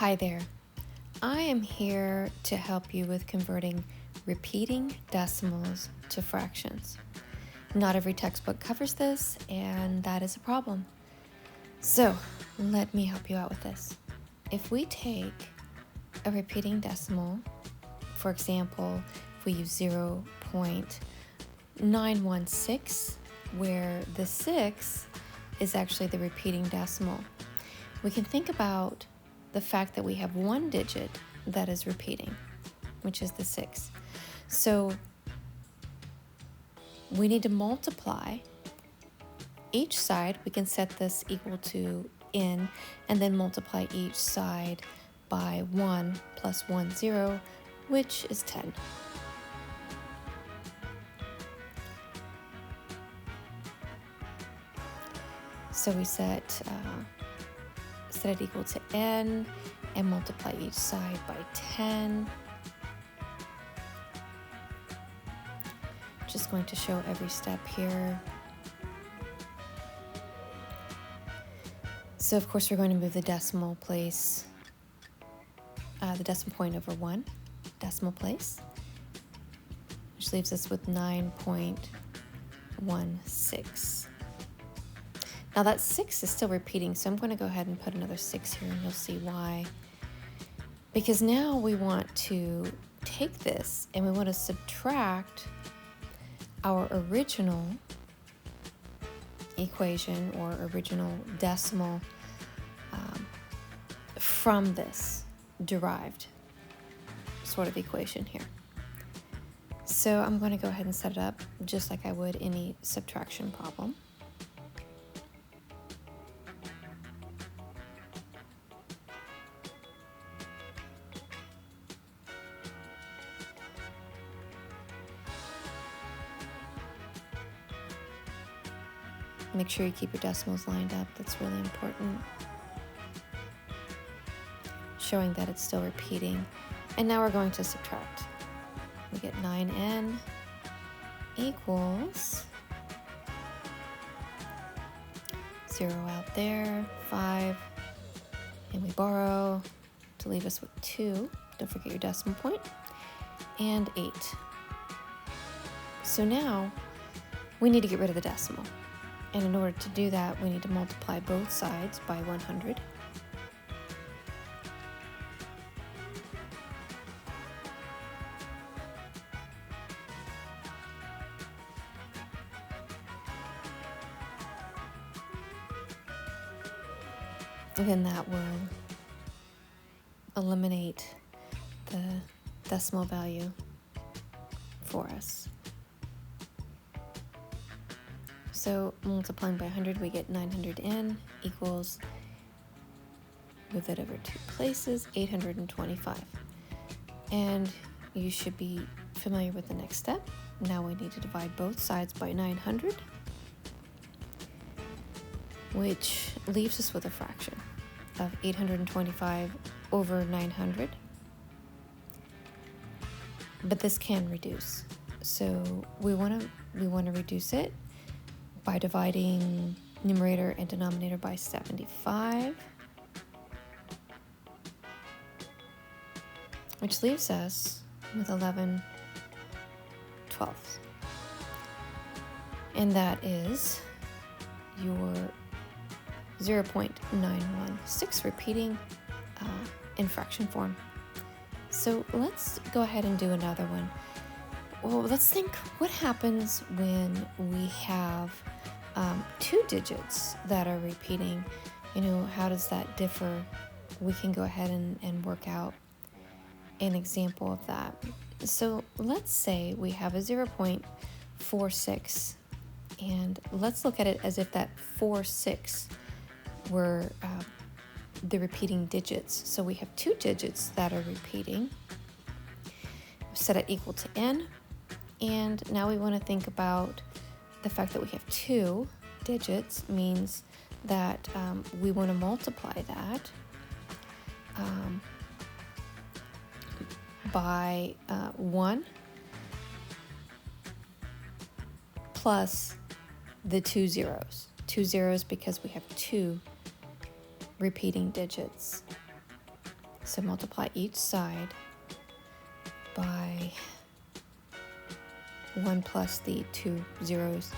Hi there. I am here to help you with converting repeating decimals to fractions. Not every textbook covers this, and that is a problem. So, let me help you out with this. If we take a repeating decimal, for example, if we use 0.916, where the 6 is actually the repeating decimal, we can think about the fact that we have one digit that is repeating, which is the 6. So we need to multiply each side. We can set this equal to n and then multiply each side by 1 plus 1, 0, which is 10. So we set it equal to n and multiply each side by 10. Just going to show every step here. So of course we're going to move the decimal place, the decimal point over 1 decimal place, which leaves us with 9.16. Now that 6 is still repeating, so I'm going to go ahead and put another 6 here, and you'll see why. Because now we want to take this and we want to subtract our original equation or original decimal from this derived sort of equation here. So I'm going to go ahead and set it up just like I would any subtraction problem. Make sure you keep your decimals lined up. That's really important. Showing that it's still repeating. And now we're going to subtract. We get 9n equals 0 out there, 5, and we borrow to leave us with 2. Don't forget your decimal point. And 8. So now we need to get rid of the decimal. And in order to do that, we need to multiply both sides by 100. And then that will eliminate the decimal value for us. So multiplying by 100, we get 900n equals, move that over 2 places, 825. And you should be familiar with the next step. Now we need to divide both sides by 900, which leaves us with a fraction of 825 over 900. But this can reduce. So we want to reduce it by dividing numerator and denominator by 75, which leaves us with 11/12. And that is your 0.916 repeating in fraction form. So let's go ahead and do another one. Well, let's think what happens when we have 2 digits that are repeating. How does that differ? We can go ahead and work out an example of that. So let's say we have a 0.46, and let's look at it as if that 46 were the repeating digits. So we have 2 digits that are repeating. Set it equal to n. And now we want to think about the fact that we have 2 digits means that we want to multiply that by 1 plus the 2 zeros. 2 zeros because we have 2 repeating digits. So multiply each side by 1 plus the 2 zeros,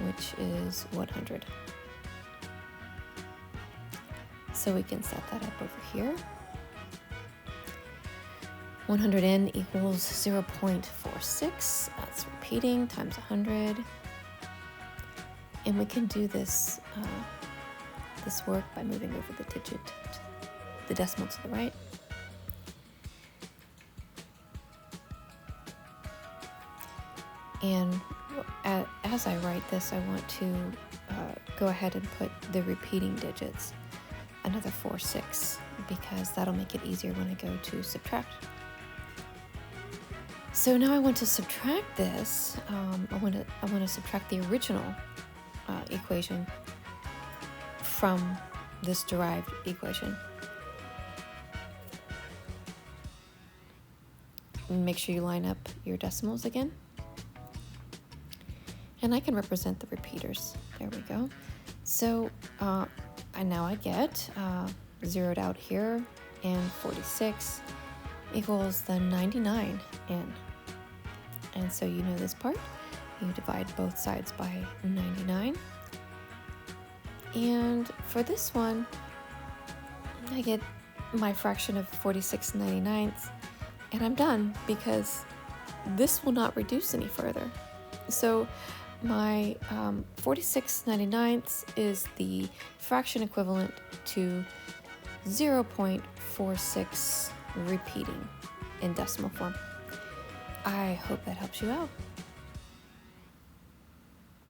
which is 100. So we can set that up over here. 100n equals 0.46. That's repeating times 100. And we can do this this work by moving over the digit, the decimal to the right. And as I write this, I want to go ahead and put the repeating digits, another 4, 6, because that'll make it easier when I go to subtract. So now I want to subtract this. I want to subtract the original equation from this derived equation. Make sure you line up your decimals again. And I can represent the repeaters. There we go. So now I get zeroed out here, and 46 equals the 99n. And so you know this part. You divide both sides by 99. And for this one, I get my fraction of 46/99, and I'm done because this will not reduce any further. So my 46/99 is the fraction equivalent to 0.46 repeating in decimal form. I hope that helps you out.